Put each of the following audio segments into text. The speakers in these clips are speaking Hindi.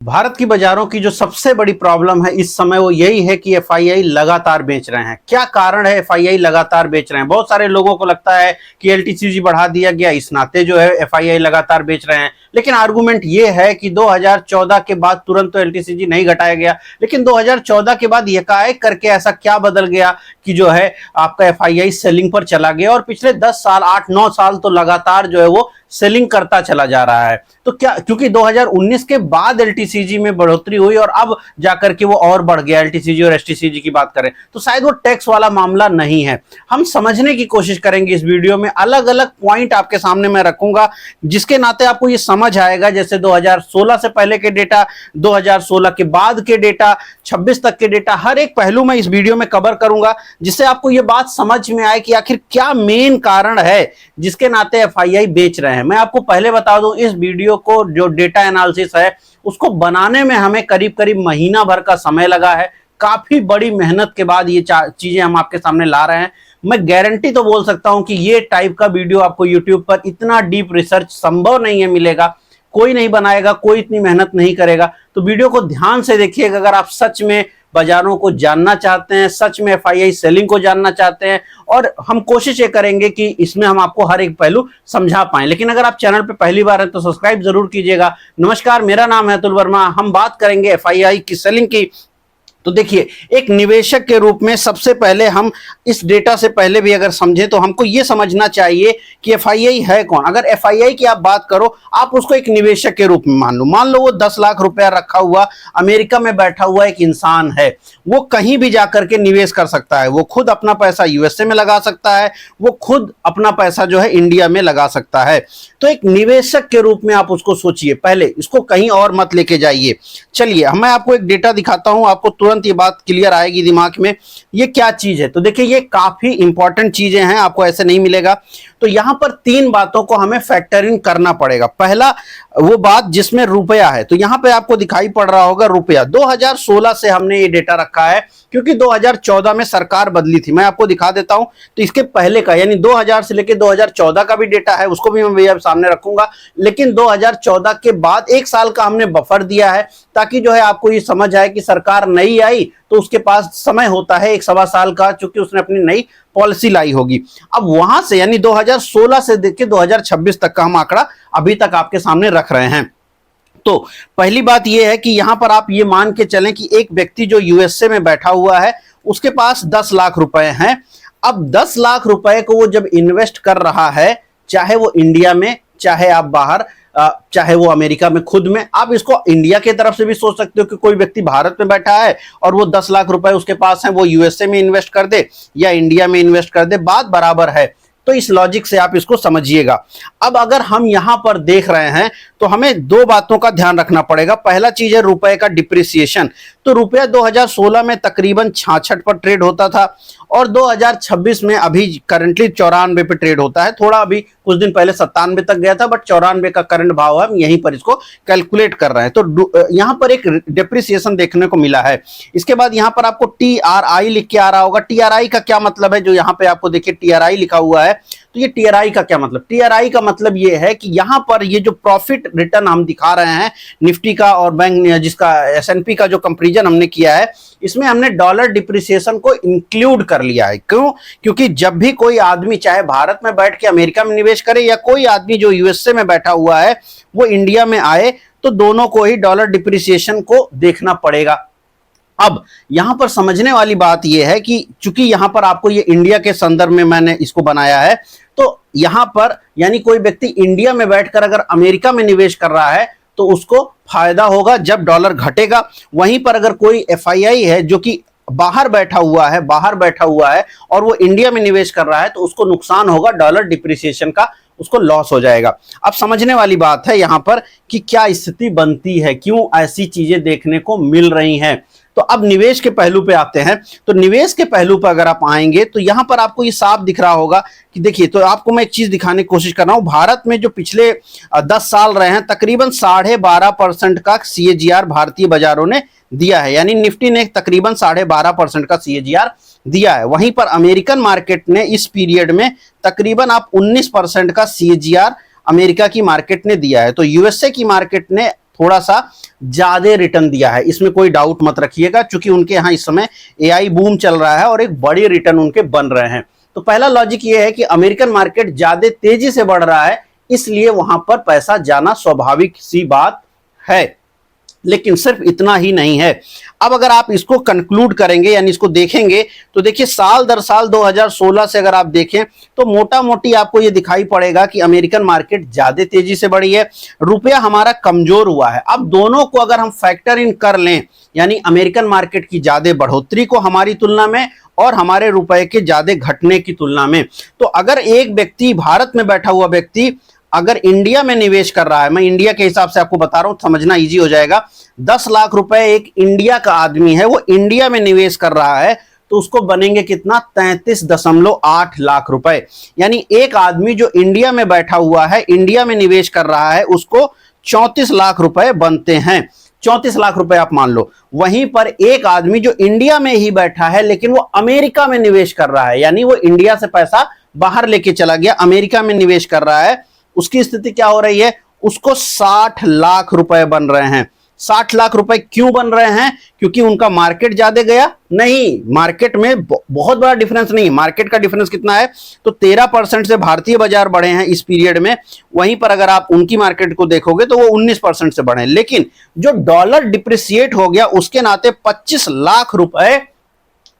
भारत की बाजारों की जो सबसे बड़ी प्रॉब्लम है इस समय वो यही है कि एफआईआई लगातार बेच रहे हैं। क्या कारण है एफआईआई लगातार बेच रहे हैं? बहुत सारे लोगों को लगता है कि एलटीसीजी बढ़ा दिया गया, इस नाते जो है एफआईआई लगातार बेच रहे हैं। लेकिन आर्गुमेंट ये है कि 2014 के बाद तुरंत तो एलटीसीजी नहीं घटाया गया, लेकिन 2014 के बाद एकाएक करके ऐसा क्या बदल गया कि जो है आपका एफआईआई सेलिंग पर चला गया और पिछले 10 साल 8-9 साल तो लगातार जो है वो सेलिंग करता चला जा रहा है। तो क्या क्योंकि 2019 के बाद एलटीसीजी में बढ़ोतरी हुई और अब जाकर के वो और बढ़ गया, एलटीसीजी और एसटीसीजी की बात करें तो शायद वो टैक्स वाला मामला नहीं है। हम समझने की कोशिश करेंगे इस वीडियो में, अलग अलग पॉइंट आपके सामने मैं रखूंगा जिसके नाते आपको ये समझ आएगा। जैसे 2016 से पहले के डेटा, 2016 के बाद के डेटा, 26 तक के डेटा, हर एक पहलू में इस वीडियो में कवर करूंगा जिससे आपको ये बात समझ में आए कि आखिर क्या मेन कारण है जिसके नाते एफआईआई बेच रहे हैं। मैं आपको पहले बता दूं, इस वीडियो को जो डेटा एनालिसिस है उसको बनाने में हमें करीब करीब महीना भर का समय लगा है। काफी बड़ी मेहनत के बाद ये चीजें हम आपके सामने ला रहे हैं। मैं गारंटी तो बोल सकता हूं कि ये टाइप का वीडियो आपको यूट्यूब पर इतना डीप रिसर्च संभव नहीं है मिलेगा, कोई नहीं बनाएगा, कोई इतनी मेहनत नहीं करेगा। तो वीडियो को ध्यान से देखिएगा अगर आप सच में बाजारों को जानना चाहते हैं, सच में एफआईआई सेलिंग को जानना चाहते हैं। और हम कोशिश ये करेंगे कि इसमें हम आपको हर एक पहलू समझा पाएं। लेकिन अगर आप चैनल पे पहली बार हैं तो सब्सक्राइब जरूर कीजिएगा। नमस्कार, मेरा नाम है अतुल वर्मा। हम बात करेंगे एफआईआई की सेलिंग की। तो देखिए, एक निवेशक के रूप में सबसे पहले हम इस डेटा से पहले भी अगर समझें तो हमको यह समझना चाहिए कि एफआईआई है कौन। अगर एफआईआई की आप बात करो, आप उसको एक निवेशक के रूप में मान लो वो 10 लाख रुपया रखा हुआ अमेरिका में बैठा हुआ एक इंसान है। वो कहीं भी जाकर के निवेश कर सकता है, वो खुद अपना पैसा यूएसए में लगा सकता है, वो खुद अपना पैसा जो है इंडिया में लगा सकता है। तो एक निवेशक के रूप में आप उसको सोचिए, पहले इसको कहीं और मत लेके जाइए। चलिए मैं आपको एक डेटा दिखाता हूं, आपको तुरंत ये बात क्लियर आएगी दिमाग में ये क्या चीज है। तो देखिए, ये काफी इंपॉर्टेंट चीजें हैं, आपको ऐसे नहीं मिलेगा। तो यहां पर 3 बातों को हमें फैक्टर इन करना पड़ेगा। पहला वो बात जिसमें रुपया है, तो यहां पे आपको दिखाई पड़ रहा होगा रुपया। 2016 से हमने ये डेटा रखा है क्योंकि 2014 में सरकार बदली थी। मैं आपको दिखा देता हूं, तो इसके पहले का यानी 2000 से लेकर 2014 का भी डेटा है, उसको भी मैं भैया सामने रखूंगा। लेकिन 2014 के बाद 1 साल का हमने बफर दिया है ताकि जो है आपको ये समझ आए कि सरकार नई आई तो उसके पास समय होता है 1-1.25 साल का, चूंकि उसने अपनी नई पॉलिसी लाई होगी। अब वहां से यानी 2016 से देख के 2026 तक का हम आंकड़ा अभी तक आपके सामने रख रहे हैं। तो पहली बात यह है कि यहां पर आप ये मान के चलें कि एक व्यक्ति जो यूएसए में बैठा हुआ है उसके पास 10 लाख रुपए हैं। अब 10 लाख रुपए को वो जब इन्वेस्ट कर रहा है, चाहे वो इंडिया में, चाहे आप बाहर, चाहे वो अमेरिका में खुद में, आप इसको इंडिया की तरफ से भी सोच सकते हो कि कोई व्यक्ति भारत में बैठा है और वो 10 लाख रुपए उसके पास है, वो यूएसए में इन्वेस्ट कर दे या इंडिया में इन्वेस्ट कर दे, बात बराबर है। तो इस लॉजिक से आप इसको समझिएगा। अब अगर हम यहां पर देख रहे हैं तो हमें 2 बातों का ध्यान रखना पड़ेगा। पहला चीज है रुपए का डिप्रिसिएशन। तो रुपया 2016 में तकरीबन 66 पर ट्रेड होता था और 2026 में अभी करंटली 94 पे ट्रेड होता है। थोड़ा अभी कुछ दिन पहले 97 तक गया था, बट 94 का करंट भाव है, हम यहीं पर इसको कैलकुलेट कर रहे हैं। तो यहां पर एक डिप्रिसिएशन देखने को मिला है। इसके बाद यहां पर आपको टीआरआई लिख के आ रहा होगा। टीआरआई का क्या मतलब है? जो यहां पे आपको देखिए टीआरआई लिखा हुआ है, तो ये टीआरआई का क्या मतलब? टीआरआई का मतलब ये है कि यहां पर ये जो प्रॉफिट रिटर्न हम दिखा रहे हैं निफ्टी का और बैंक जिसका एसएनपी का जो कंपैरिजन हमने किया है, इसमें हमने डॉलर डिप्रिसिएशन को इंक्लूड कर लिया है। क्यों? क्योंकि जब भी कोई आदमी चाहे भारत में बैठ के अमेरिका में निवेश करे या कोई आदमी जो यूएसए में बैठा हुआ है वो इंडिया में आए, तो दोनों को ही डॉलर डिप्रिसिएशन को देखना पड़ेगा। अब यहां पर समझने वाली बात यह है कि चूंकि यहां पर आपको ये इंडिया के संदर्भ में मैंने इसको बनाया है, तो यहां पर यानी कोई व्यक्ति इंडिया में बैठकर अगर अमेरिका में निवेश कर रहा है तो उसको फायदा होगा जब डॉलर घटेगा। वहीं पर अगर कोई एफआईआई है जो कि बाहर बैठा हुआ है और वो इंडिया में निवेश कर रहा है, तो उसको नुकसान होगा डॉलर डिप्रिसिएशन का, उसको लॉस हो जाएगा। अब समझने वाली बात है यहां पर कि क्या स्थिति बनती है, क्यों ऐसी चीजें देखने को मिल रही हैं। तो अब निवेश के पहलू पे आते हैं। तो निवेश के पहलू पर अगर आप आएंगे तो यहां पर आपको ये साफ दिख रहा होगा कि देखिए, तो आपको मैं एक चीज दिखाने की कोशिश कर रहा हूं। भारत में जो पिछले 10 साल रहे हैं, तकरीबन 12.5% का सीएजीआर भारतीय बाजारों ने दिया है, यानी निफ्टी ने तकरीबन 12.5% का सीएजीआर दिया है। वहीं पर अमेरिकन मार्केट ने इस पीरियड में तकरीबन आप 19% का सीएजीआर अमेरिका की मार्केट ने दिया है। तो यूएसए की मार्केट ने थोड़ा सा ज्यादा रिटर्न दिया है, इसमें कोई डाउट मत रखिएगा, क्योंकि उनके यहाँ इस समय एआई बूम चल रहा है और एक बड़ी रिटर्न उनके बन रहे हैं। तो पहला लॉजिक ये है कि अमेरिकन मार्केट ज्यादा तेजी से बढ़ रहा है, इसलिए वहां पर पैसा जाना स्वाभाविक सी बात है। लेकिन सिर्फ इतना ही नहीं है। अब अगर आप इसको कंक्लूड करेंगे यानी इसको देखेंगे तो देखिए साल दर साल 2016 से अगर आप देखें तो मोटा मोटी आपको ये दिखाई पड़ेगा कि अमेरिकन मार्केट ज्यादा तेजी से बढ़ी है, रुपया हमारा कमजोर हुआ है। अब दोनों को अगर हम फैक्टर इन कर लें, यानी अमेरिकन मार्केट की ज्यादा बढ़ोतरी को हमारी तुलना में और हमारे रुपए के ज्यादा घटने की तुलना में, तो अगर एक व्यक्ति, भारत में बैठा हुआ व्यक्ति अगर इंडिया में निवेश कर रहा है, मैं इंडिया के हिसाब से आपको बता रहा हूं, समझना इजी हो जाएगा, 10 लाख रुपए एक इंडिया का आदमी है, वो इंडिया में निवेश कर रहा है, तो उसको बनेंगे कितना, 33.8 लाख रुपए। यानी एक आदमी जो इंडिया में बैठा हुआ है, इंडिया में निवेश कर रहा है, उसको 34 लाख रुपए बनते हैं। 34 लाख रुपए आप मान लो। वहीं पर एक आदमी जो इंडिया में ही बैठा है लेकिन वो अमेरिका में निवेश कर रहा है, यानी वो इंडिया से पैसा बाहर लेके चला गया, अमेरिका में निवेश कर रहा है, उसकी स्थिति क्या हो रही है, उसको 60 लाख रुपए बन रहे हैं। 60 लाख रुपए क्यों बन रहे हैं, क्योंकि उनका मार्केट ज्यादा गया नहीं, मार्केट में बहुत बड़ा डिफरेंस नहीं, मार्केट का डिफरेंस कितना है, तो 13% से भारतीय बाजार बढ़े हैं इस पीरियड में। वहीं पर अगर आप उनकी मार्केट को देखोगे तो वो 19% से बढ़े। लेकिन जो डॉलर डिप्रिसिएट हो गया उसके नाते 25 लाख रुपए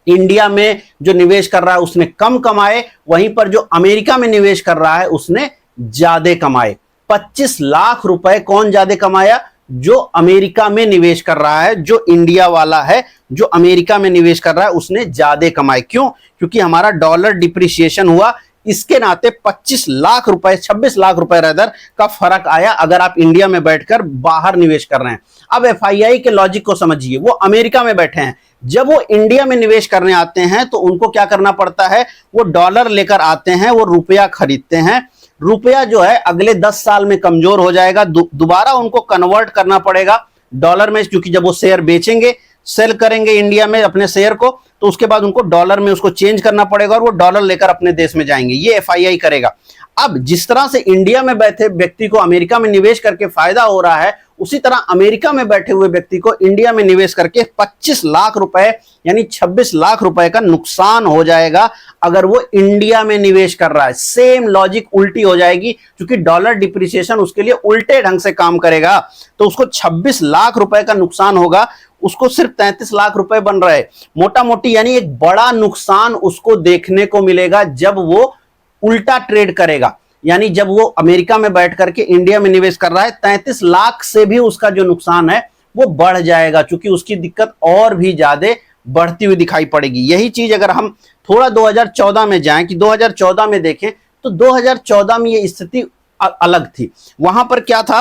इंडिया में जो निवेश कर रहा है उसने कम कमाए, वहीं पर जो अमेरिका में निवेश कर रहा है उसने ज्यादा कमाए। 25 लाख रुपए कौन ज्यादा कमाया, जो अमेरिका में निवेश कर रहा है, जो इंडिया वाला है जो अमेरिका में निवेश कर रहा है उसने ज्यादा कमाए। क्यों, क्योंकि हमारा डॉलर डिप्रिसिएशन हुआ, इसके नाते 25 लाख रुपए, 26 लाख रुपए रेदर का फर्क आया अगर आप इंडिया में बैठकर बाहर निवेश कर रहे हैं। अब एफआईआई के लॉजिक को समझिए, वो अमेरिका में बैठे हैं, जब वो इंडिया में निवेश करने आते हैं तो उनको क्या करना पड़ता है, वो डॉलर लेकर आते हैं, वो रुपया खरीदते हैं। रुपया जो है अगले 10 साल में कमजोर हो जाएगा, दोबारा उनको कन्वर्ट करना पड़ेगा डॉलर में, क्योंकि जब वो शेयर बेचेंगे, सेल करेंगे इंडिया में अपने शेयर को, तो उसके बाद उनको डॉलर में उसको चेंज करना पड़ेगा और वो डॉलर लेकर अपने देश में जाएंगे। ये एफआईआई करेगा। अब जिस तरह से इंडिया में बैठे व्यक्ति को अमेरिका में निवेश करके फायदा हो रहा है, उसी तरह अमेरिका में बैठे हुए व्यक्ति को इंडिया में निवेश करके 25 लाख रुपए यानी 26 लाख रुपए का नुकसान हो जाएगा अगर वो इंडिया में निवेश कर रहा है। सेम लॉजिक उल्टी हो जाएगी, क्योंकि डॉलर डिप्रिसिएशन उसके लिए उल्टे ढंग से काम करेगा, तो उसको 26 लाख रुपए का नुकसान होगा, उसको सिर्फ 33 लाख रुपए बन रहे, मोटा मोटी यानी एक बड़ा नुकसान उसको देखने को मिलेगा जब वो उल्टा ट्रेड करेगा। यानी जब वो अमेरिका में बैठ करके इंडिया में निवेश कर रहा है, 33 लाख से भी उसका जो नुकसान है वो बढ़ जाएगा, क्योंकि उसकी दिक्कत और भी ज्यादा बढ़ती हुई दिखाई पड़ेगी। यही चीज अगर हम थोड़ा 2014 में जाएं, कि 2014 में देखें तो 2014 में ये स्थिति अलग थी। वहां पर क्या था,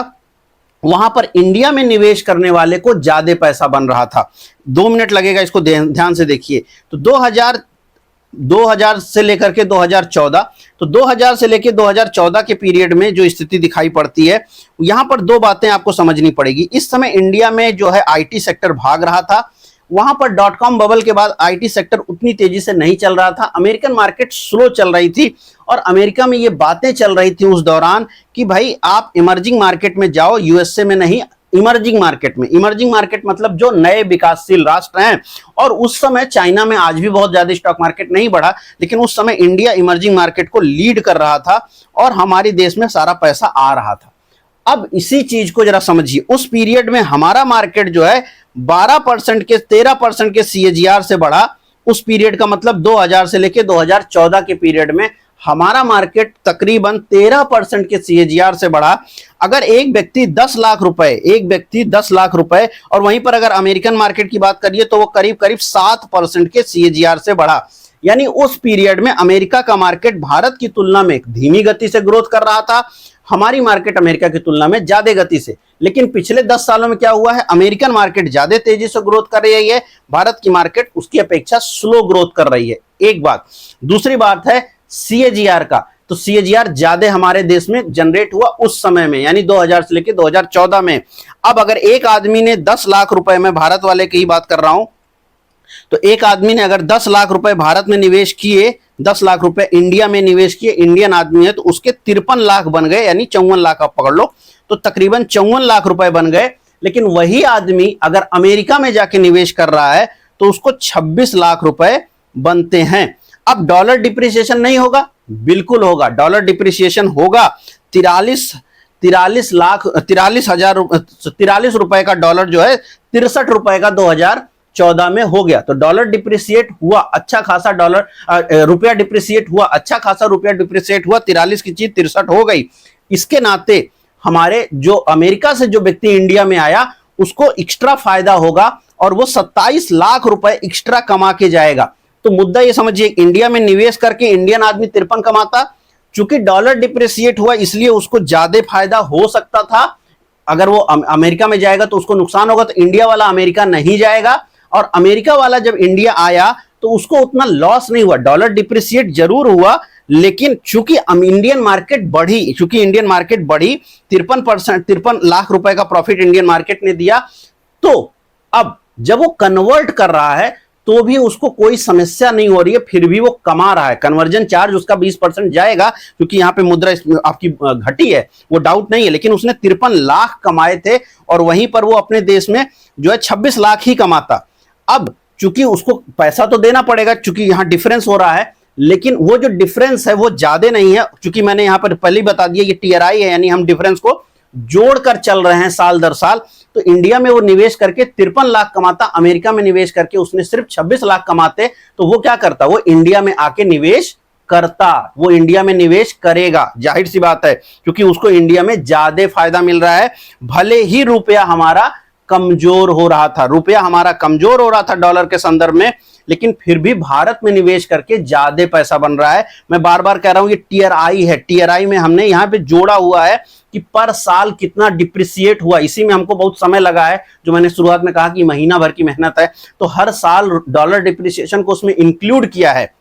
वहां पर इंडिया में निवेश करने वाले को ज्यादा पैसा बन रहा था। 2 मिनट लगेगा, इसको ध्यान से देखिए। तो 2000 से लेकर के 2014, तो 2000 से लेकर 2014 के पीरियड में जो स्थिति दिखाई पड़ती है, यहां पर 2 बातें आपको समझनी पड़ेगी। इस समय इंडिया में जो है आईटी सेक्टर भाग रहा था, वहां पर .com बबल के बाद आईटी सेक्टर उतनी तेजी से नहीं चल रहा था, अमेरिकन मार्केट स्लो चल रही थी, और अमेरिका में ये बातें चल रही थी उस दौरान कि भाई आप इमर्जिंग मार्केट में जाओ, यूएसए में नहीं, इमर्जिंग मार्केट में। इमर्जिंग मार्केट मतलब जो नए विकासशील राष्ट्र हैं, और उस समय चाइना में आज भी बहुत ज्यादा स्टॉक मार्केट नहीं बढ़ा, लेकिन उस समय इंडिया इमर्जिंग मार्केट को लीड कर रहा था और हमारे देश में सारा पैसा आ रहा था। अब इसी चीज को जरा समझिए, उस पीरियड में हमारा मार्केट जो है 12% के 13% के सीएजीआर से बढ़ा। उस पीरियड का मतलब 2000 से लेकर 2014 के पीरियड में हमारा मार्केट तकरीबन 13% के सीएजीआर से बढ़ा। अगर एक व्यक्ति 10 लाख रुपए, और वहीं पर अगर अमेरिकन मार्केट की बात करिए तो वो करीब 7% के सीएजीआर से बढ़ा। यानी उस पीरियड में अमेरिका का मार्केट भारत की तुलना में धीमी गति से ग्रोथ कर रहा था, हमारी मार्केट अमेरिका की तुलना में ज्यादा गति से। लेकिन पिछले 10 सालों में क्या हुआ है, अमेरिकन मार्केट ज्यादा तेजी से ग्रोथ कर रही है, भारत की मार्केट उसकी अपेक्षा स्लो ग्रोथ कर रही है। एक बात। दूसरी बात है सीएजीआर का, तो सीएजीआर ज्यादा हमारे देश में जनरेट हुआ उस समय में, यानी 2000 से लेकर 2014 में। अब अगर एक आदमी ने 10 लाख रुपए में, भारत वाले की ही बात कर रहा हूं, तो एक आदमी ने अगर 10 लाख रुपए भारत में निवेश किए, 10 लाख रुपए इंडिया में निवेश किए, इंडियन आदमी है, तो उसके 53 लाख बन गए, यानी 54 लाख आप पकड़ लो, तो तकरीबन 54 लाख रुपए बन गए लेकिन वही आदमी अगर अमेरिका में जाके निवेश कर रहा है तो उसको 26 लाख रुपए बनते हैं। अब डॉलर डिप्रिसिएशन नहीं होगा? बिल्कुल होगा, डॉलर डिप्रिसिएशन होगा। 43 रुपए का डॉलर जो है 63 रुपए का 2014 में हो गया। तो डॉलर डिप्रिसिएट हुआ अच्छा खासा, रुपया डिप्रिसिएट हुआ अच्छा खासा, रुपया डिप्रिसिएट हुआ, 43 की चीज 63 हो गई। इसके नाते हमारे जो अमेरिका से जो व्यक्ति इंडिया में आया उसको एक्स्ट्रा फायदा होगा और वो 27 लाख रुपए एक्स्ट्रा कमा के जाएगा। तो मुद्दा ये समझिए, इंडिया में निवेश करके इंडियन आदमी 53 कमाता, चूंकि डॉलर डिप्रिसिएट हुआ इसलिए उसको ज्यादा फायदा हो सकता था। अगर वो अमेरिका में जाएगा तो उसको नुकसान होगा, तो इंडिया वाला अमेरिका नहीं जाएगा, और अमेरिका वाला जब इंडिया आया तो उसको उतना लॉस नहीं हुआ। डॉलर डिप्रिसिएट जरूर हुआ, लेकिन चूंकि इंडियन मार्केट बढ़ी 53 लाख रुपए का प्रॉफिट इंडियन मार्केट ने दिया। तो अब जब वो कन्वर्ट कर रहा है तो भी उसको कोई समस्या नहीं हो रही है, फिर भी वो कमा रहा है। कन्वर्जन चार्ज उसका 20% जाएगा, क्योंकि यहां पे मुद्रा आपकी घटी है, वो डाउट नहीं है, लेकिन उसने 53 लाख कमाए थे और वहीं पर वो अपने देश में जो है 26 लाख ही कमाता। अब चूंकि उसको पैसा तो देना पड़ेगा, चूंकि यहां डिफरेंस हो रहा है, लेकिन वो जो डिफरेंस है वो ज्यादा नहीं है, क्योंकि मैंने यहां पर पहले ही बता दिया ये टीआरआई है, यानी हम डिफरेंस को जोड़कर चल रहे हैं साल दर साल। तो इंडिया में वो निवेश करके 53 लाख कमाता, अमेरिका में निवेश करके उसने सिर्फ 26 लाख कमाते, तो वो क्या करता, वो इंडिया में आके निवेश करता, वो इंडिया में निवेश करेगा, जाहिर सी बात है, क्योंकि उसको इंडिया में ज्यादा फायदा मिल रहा है। भले ही रुपया हमारा कमजोर हो रहा था, डॉलर के संदर्भ में, लेकिन फिर भी भारत में निवेश करके ज्यादा पैसा बन रहा है। मैं बार बार कह रहा हूं ये टीआरआई है, टीआरआई में हमने यहां पे जोड़ा हुआ है कि पर साल कितना डिप्रिसिएट हुआ, इसी में हमको बहुत समय लगा है, जो मैंने शुरुआत में कहा कि महीना भर की मेहनत है, तो हर साल डॉलर डिप्रिसिएशन को उसमें इंक्लूड किया है,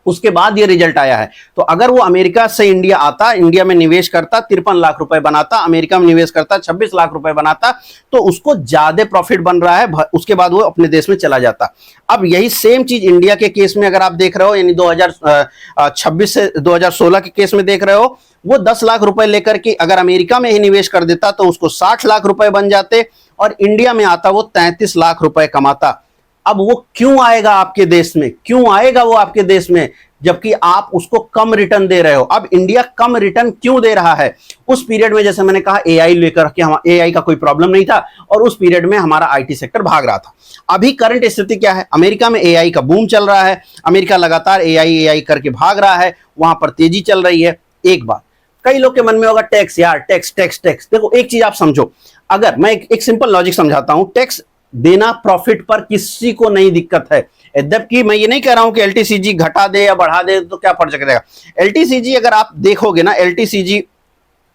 उसके बाद ये रिजल्ट आया है। तो अगर वो अमेरिका से इंडिया आता, इंडिया में निवेश करता, 53 लाख रुपए बनाता, अमेरिका में निवेश करता 26 लाख रुपए बनाता, तो उसको ज्यादा प्रॉफिट बन रहा है, उसके बाद वो अपने देश में चला जाता। अब यही सेम चीज इंडिया के केस में अगर आप देख रहे हो, यानी 2026 से 2016 के केस में देख रहे हो, वो 10 लाख रुपए लेकर के अगर अमेरिका में ही निवेश कर देता तो उसको 60 लाख रुपए बन जाते, और इंडिया में आता वो 33 लाख रुपए कमाता। अब वो क्यों आएगा आपके देश में, जबकि आप उसको कम रिटर्न दे रहे हो? अब इंडिया कम रिटर्न क्यों दे रहा है? उस पीरियड में जैसे मैंने कहा एआई लेकर के, हम एआई का कोई प्रॉब्लम नहीं था, और उस पीरियड में हमारा आईटी सेक्टर भाग रहा था। अभी करंट स्थिति क्या है? अमेरिका में एआई का बूम चल रहा है, अमेरिका लगातार एआई करके भाग रहा है, वहां पर तेजी चल रही है। एक बात कई लोग के मन में होगा, टैक्स यार, टैक्स। देखो एक चीज आप समझो, अगर मैं एक सिंपल लॉजिक समझाता हूं, टैक्स देना प्रॉफिट पर किसी को नहीं दिक्कत है। यद्यपि मैं ये नहीं कह रहा हूं कि एलटीसीजी घटा दे या बढ़ा दे तो क्या फर्क पड़ेगा। एलटीसीजी अगर आप देखोगे ना, एलटीसीजी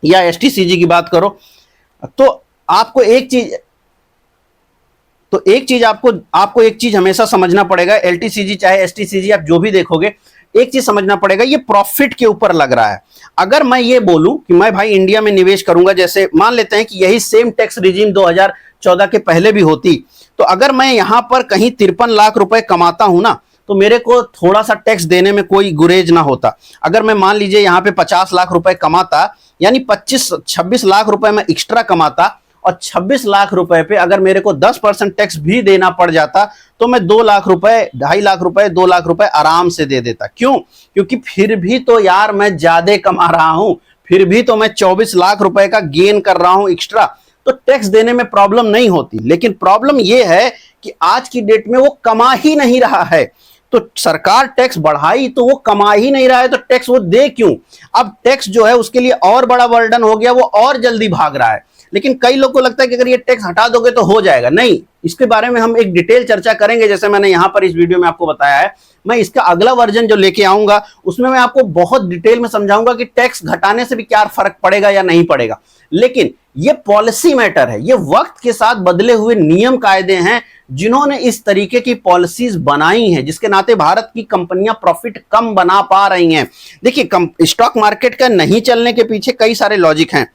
या एसटीसीजी की बात करो, तो आपको एक चीज हमेशा समझना पड़ेगा। एलटीसीजी चाहे एसटीसीजी आप जो भी देखोगे, एक चीज समझना पड़ेगा, ये प्रॉफिट के ऊपर लग रहा है। अगर मैं ये बोलूं कि मैं भाई इंडिया में निवेश करूंगा, जैसे मान लेते हैं कि यही सेम टैक्स रिजीम 2014 के पहले भी होती, तो अगर मैं यहां पर कहीं 53 लाख रुपए कमाता हूं ना, तो मेरे को थोड़ा सा टैक्स देने में कोई गुरेज ना होता। अगर मैं मान लीजिए यहां पे 50 लाख रुपए कमाता, यानी 26 लाख रुपए मैं एक्स्ट्रा कमाता, और 26 लाख रुपए पे अगर मेरे को 10% टैक्स भी देना पड़ जाता, तो मैं 2 लाख रुपए, 2.5 लाख रुपए, 2 लाख रुपए आराम से दे देता। क्यों? क्योंकि फिर भी तो यार मैं ज्यादा कमा रहा हूं, फिर भी तो मैं 24 लाख रुपए का गेन कर रहा हूं एक्स्ट्रा, तो टैक्स देने में प्रॉब्लम नहीं होती। लेकिन प्रॉब्लम यह है कि आज की डेट में वो कमा ही नहीं रहा है, तो सरकार टैक्स बढ़ाई तो वो कमा ही नहीं रहा है, तो टैक्स वो दे क्यों? अब टैक्स जो है उसके लिए और बड़ा बर्डन हो गया, वो और जल्दी भाग रहा है। लेकिन कई लोग को लगता है कि अगर ये टैक्स हटा दोगे तो हो जाएगा। नहीं, इसके बारे में हम एक डिटेल चर्चा करेंगे, जैसे मैंने यहां पर इस वीडियो में आपको बताया है। मैं इसका अगला वर्जन जो लेके आऊंगा उसमें मैं आपको बहुत डिटेल में समझाऊंगा कि टैक्स घटाने से भी क्या फर्क पड़ेगा या नहीं पड़ेगा। लेकिन ये पॉलिसी मैटर है, ये वक्त के साथ बदले हुए नियम कायदे हैं जिन्होंने इस तरीके की पॉलिसीज बनाई हैं, जिसके नाते भारत की कंपनियां प्रॉफिट कम बना पा रही हैं। देखिए, स्टॉक मार्केट का नहीं चलने के पीछे कई सारे लॉजिक हैं।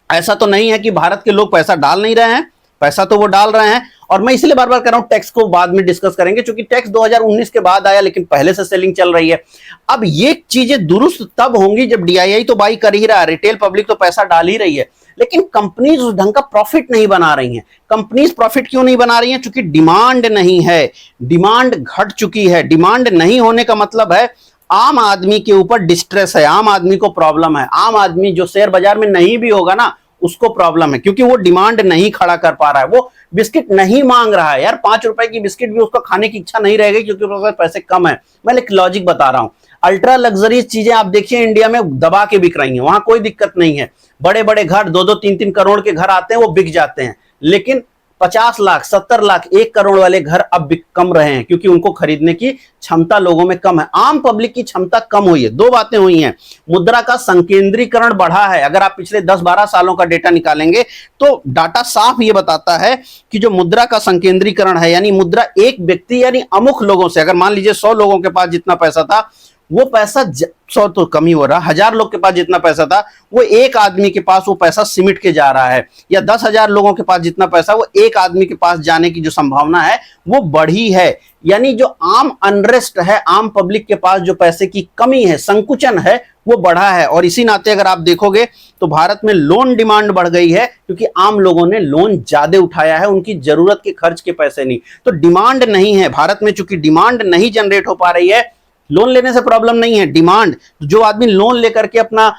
ऐसा तो नहीं है कि भारत के लोग पैसा डाल नहीं रहे हैं, पैसा तो वो डाल रहे हैं। और मैं इसलिए बार बार कर रहा हूं, टैक्स को बाद में डिस्कस करेंगे, क्योंकि टैक्स 2019 के बाद आया, लेकिन पहले से सेलिंग चल रही है। अब ये चीजें दुरुस्त तब होंगी जब डीआईआई तो बाई कर ही रहा है, रिटेल पब्लिक तो पैसा डाल ही रही है, लेकिन कंपनीज उस ढंग का प्रॉफिट नहीं बना रही हैं। कंपनीज प्रॉफिट क्यों नहीं बना रही हैं? क्योंकि डिमांड नहीं है, डिमांड घट चुकी है। डिमांड नहीं होने का मतलब है आम आदमी के ऊपर डिस्ट्रेस है, आम आदमी को प्रॉब्लम है। आम आदमी जो शेयर बाजार में नहीं भी होगा ना, उसको प्रॉब्लम है, क्योंकि वो डिमांड नहीं खड़ा कर पा रहा है। वो बिस्किट नहीं मांग रहा है यार, 5 रुपए की बिस्किट भी उसको खाने की इच्छा नहीं रहेगी, क्योंकि उसके पास पैसे कम है। मैं एक लॉजिक बता रहा हूं। अल्ट्रा लग्जरी चीजें आप देखिए इंडिया में दबा के बिक रही हैं, वहां कोई दिक्कत नहीं है। बड़े बड़े घर 2-2, 3-3 करोड़ के घर आते हैं, वो बिक जाते हैं। लेकिन 50 लाख, 70 लाख, 1 करोड़ वाले घर अब कम रहे हैं, क्योंकि उनको खरीदने की क्षमता लोगों में कम है। आम पब्लिक की क्षमता कम हुई है। दो बातें हुई हैं। मुद्रा का संकेंद्रीकरण बढ़ा है। अगर आप पिछले 10-12 सालों का डेटा निकालेंगे तो डाटा साफ ये बताता है कि जो मुद्रा का संकेंद्रीकरण है, यानी मुद्रा एक व्यक्ति यानी अमुख लोगों से, अगर मान लीजिए 100 लोगों के पास जितना पैसा था, वो पैसा 100 तो कम ही हो रहा, 1000 लोग के पास जितना पैसा था वो एक आदमी के पास वो पैसा सिमट के जा रहा है, या 10,000 लोगों के पास जितना पैसा वो एक आदमी के पास जाने की जो संभावना है वो बढ़ी है। यानी जो आम अनरेस्ट है, आम पब्लिक के पास जो पैसे की कमी है, संकुचन है, वो बढ़ा है। और इसी नाते अगर आप देखोगे तो भारत में लोन डिमांड बढ़ गई है, क्योंकि आम लोगों ने लोन ज्यादा उठाया है, उनकी जरूरत के खर्च के पैसे नहीं। तो डिमांड नहीं है भारत में। चूंकि डिमांड नहीं जनरेट हो पा रही है, लोन लेने से प्रॉब्लम नहीं है, डिमांड। जो आदमी लोन लेकर के अपना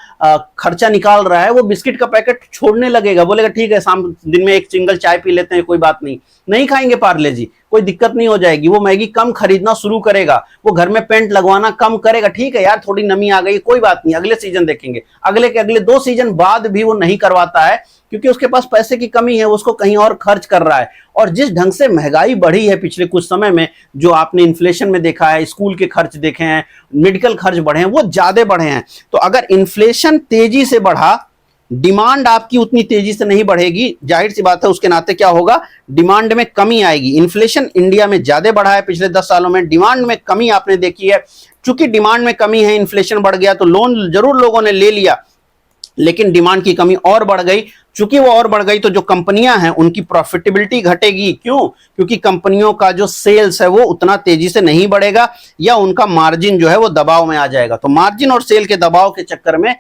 खर्चा निकाल रहा है, वो बिस्किट का पैकेट छोड़ने लगेगा, बोलेगा ठीक है शाम दिन में एक सिंगल चाय पी लेते हैं, कोई बात नहीं, नहीं खाएंगे पार्ले जी, कोई दिक्कत नहीं हो जाएगी। वो मैगी कम खरीदना शुरू करेगा, वो घर में पेंट लगवाना कम करेगा। ठीक है यार, थोड़ी नमी आ गई, कोई बात नहीं, अगले सीजन देखेंगे। अगले के अगले 2 सीजन बाद भी वो नहीं करवाता है, क्योंकि उसके पास पैसे की कमी है, उसको कहीं और खर्च कर रहा है। और जिस ढंग से महंगाई बढ़ी है पिछले कुछ समय में, जो आपने इन्फ्लेशन में देखा है, स्कूल के खर्च देखे हैं, मेडिकल खर्च बढ़े हैं, वो ज्यादा बढ़े हैं। तो अगर इन्फ्लेशन तेजी से बढ़ा, डिमांड आपकी उतनी तेजी से नहीं बढ़ेगी, जाहिर सी बात है उसके नाते क्या होगा, डिमांड में कमी आएगी। इन्फ्लेशन इंडिया में ज्यादा बढ़ा है पिछले 10 सालों में, डिमांड में कमी आपने देखी है। चूंकि डिमांड में कमी है, इन्फ्लेशन बढ़ गया, तो लोन जरूर लोगों ने ले लिया, लेकिन डिमांड की कमी और बढ़ गई। चूंकि वो और बढ़ गई तो जो कंपनियां हैं उनकी प्रॉफिटेबिलिटी घटेगी। क्यों? क्योंकि कंपनियों का जो सेल्स है वो उतना तेजी से नहीं बढ़ेगा, या उनका मार्जिन जो है वो दबाव में आ जाएगा। तो मार्जिन और सेल के दबाव के चक्कर में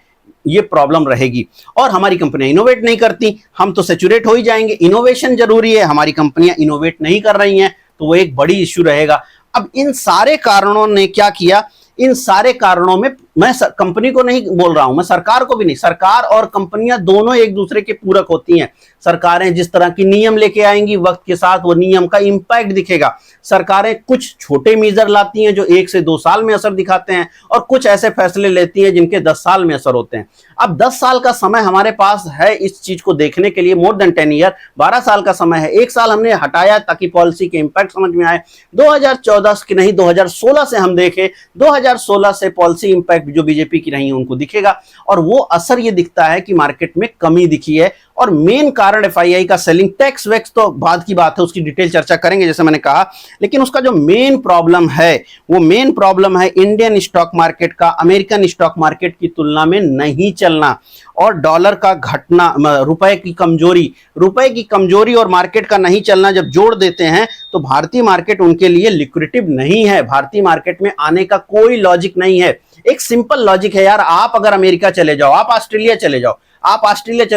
ये प्रॉब्लम रहेगी। और हमारी कंपनियां इनोवेट नहीं करती, हम तो सैचुरेट हो ही जाएंगे। इनोवेशन जरूरी है, हमारी कंपनियां इनोवेट नहीं कर रही हैं, तो वो एक बड़ी इश्यू रहेगा। अब इन सारे कारणों ने क्या किया, इन सारे कारणों में मैं कंपनी को नहीं बोल रहा हूं, मैं सरकार को भी नहीं, सरकार और कंपनियां दोनों एक दूसरे के पूरक होती हैं। सरकारें जिस तरह की नियम लेके आएंगी, वक्त के साथ वो नियम का इंपैक्ट दिखेगा। सरकारें कुछ छोटे मेजर लाती हैं जो 1 से 2 साल में असर दिखाते हैं, और कुछ ऐसे फैसले लेती हैं जिनके 10 साल में असर होते हैं। अब 10 साल का समय हमारे पास है इस चीज को देखने के लिए, मोर देन 10 ईयर, 12 साल का समय है। 1 साल हमने हटाया ताकि पॉलिसी के इंपैक्ट समझ में आए। 2014 की नहीं, 2016 से हम देखें, 2016 से पॉलिसी इंपैक्ट जो बीजेपी की रही है उनको दिखेगा, और वो असर ये दिखता है कि मार्केट में कमी दिखी है। और मेन कारण एफआईआई का सेलिंग टैक्स वैक्स तो बाद की बात है, उसकी डिटेल चर्चा करेंगे जैसे मैंने कहा। लेकिन उसका जो मेन प्रॉब्लम है, वो मेन प्रॉब्लम है इंडियन स्टॉक मार्केट का अमेरिकन स्टॉक मार्केट की तुलना में नहीं चलना, और डॉलर का घटना, रुपए की कमजोरी और मार्केट का नहीं चलना जब जोड़ देते हैं तो भारतीय मार्केट उनके लिए लिक्विडिटी नहीं है। भारतीय मार्केट में आने का कोई लॉजिक नहीं है। एक सिंपल लॉजिक है यार, आप अगर अमेरिका चले जाओ, आप ऑस्ट्रेलिया चले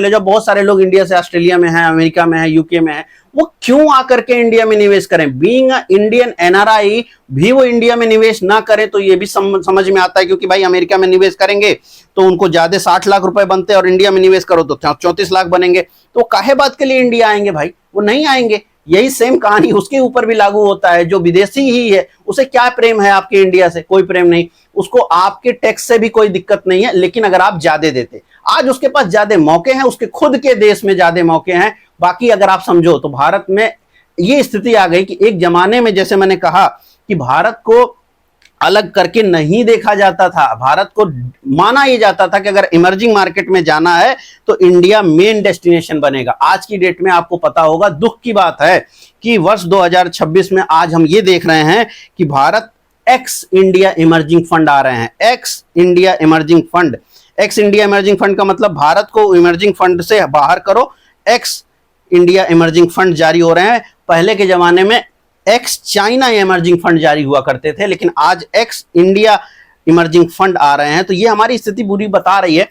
जाओ, बहुत सारे लोग इंडिया से ऑस्ट्रेलिया में हैं, अमेरिका में हैं, यूके में हैं, वो क्यों आकर के इंडिया में निवेश करें? बीइंग इंडियन एनआरआई भी वो इंडिया में निवेश ना करें तो ये भी समझ में आता है, क्योंकि भाई अमेरिका में निवेश करेंगे तो उनको ज्यादा 60 लाख रुपए बनते हैं, और इंडिया में निवेश करो तो 34 लाख बनेंगे। तो काहे बात के लिए इंडिया आएंगे भाई? वो नहीं आएंगे। यही सेम कहानी उसके ऊपर भी लागू होता है। जो विदेशी ही है, उसे क्या प्रेम है आपके इंडिया से? कोई प्रेम नहीं। उसको आपके टैक्स से भी कोई दिक्कत नहीं है, लेकिन अगर आप ज्यादा देते, आज उसके पास ज्यादा मौके हैं, उसके खुद के देश में ज्यादा मौके हैं। बाकी अगर आप समझो तो भारत में ये स्थिति आ गई कि एक जमाने में, जैसे मैंने कहा, कि भारत को अलग करके नहीं देखा जाता था। भारत को माना यह जाता था कि अगर इमर्जिंग मार्केट में जाना है तो इंडिया मेन डेस्टिनेशन बनेगा। आज की डेट में आपको पता होगा, दुख की बात है कि वर्ष 2026 में आज हम ये देख रहे हैं कि Bharat ex India emerging fund आ रहे हैं। Ex India emerging fund, ex India emerging fund का मतलब भारत को इमर्जिंग फंड से बाहर करो, एक्स इंडिया इमर्जिंग फंड जारी हो रहे हैं। पहले के जमाने में एक्स चाइना इमर्जिंग फंड जारी हुआ करते थे, लेकिन आज एक्स इंडिया इमर्जिंग फंड आ रहे हैं। तो ये हमारी स्थिति बुरी बता रही है।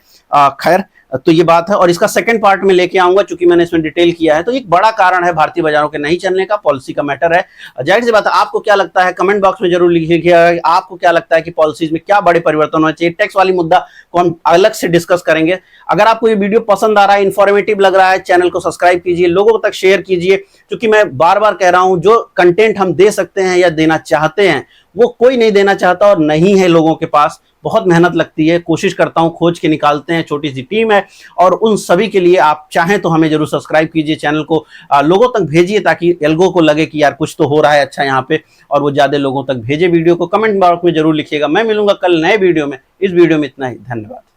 खैर, तो ये बात है, और इसका सेकंड पार्ट में लेके आऊंगा क्योंकि मैंने इसमें डिटेल किया है। तो एक बड़ा कारण है भारतीय बाजारों के नहीं चलने का, पॉलिसी का मैटर है। जाहिर सी बात है, आपको क्या लगता है कमेंट बॉक्स में जरूर लिखिएगा, आपको क्या लगता है कि पॉलिसीज में क्या बड़े परिवर्तन होना चाहिए। टैक्स वाली मुद्दा को हम अलग से डिस्कस करेंगे। अगर आपको ये वीडियो पसंद आ रहा है, इंफॉर्मेटिव लग रहा है, चैनल को सब्सक्राइब कीजिए, लोगों तक शेयर कीजिए, क्योंकि मैं बार बार कह रहा हूं जो कंटेंट हम दे सकते हैं या देना चाहते हैं वो कोई नहीं देना चाहता और नहीं है लोगों के पास। बहुत मेहनत लगती है, कोशिश करता हूं, खोज के निकालते हैं, छोटी सी टीम है, और उन सभी के लिए आप चाहें तो हमें जरूर सब्सक्राइब कीजिए, चैनल को लोगों तक भेजिए ताकि एल्गो को लगे कि यार कुछ तो हो रहा है अच्छा यहाँ पे, और वो ज्यादा लोगों तक भेजे वीडियो को। कमेंट बॉक्स में जरूर लिखिएगा। मैं मिलूंगा कल नए वीडियो में। इस वीडियो में इतना ही, धन्यवाद।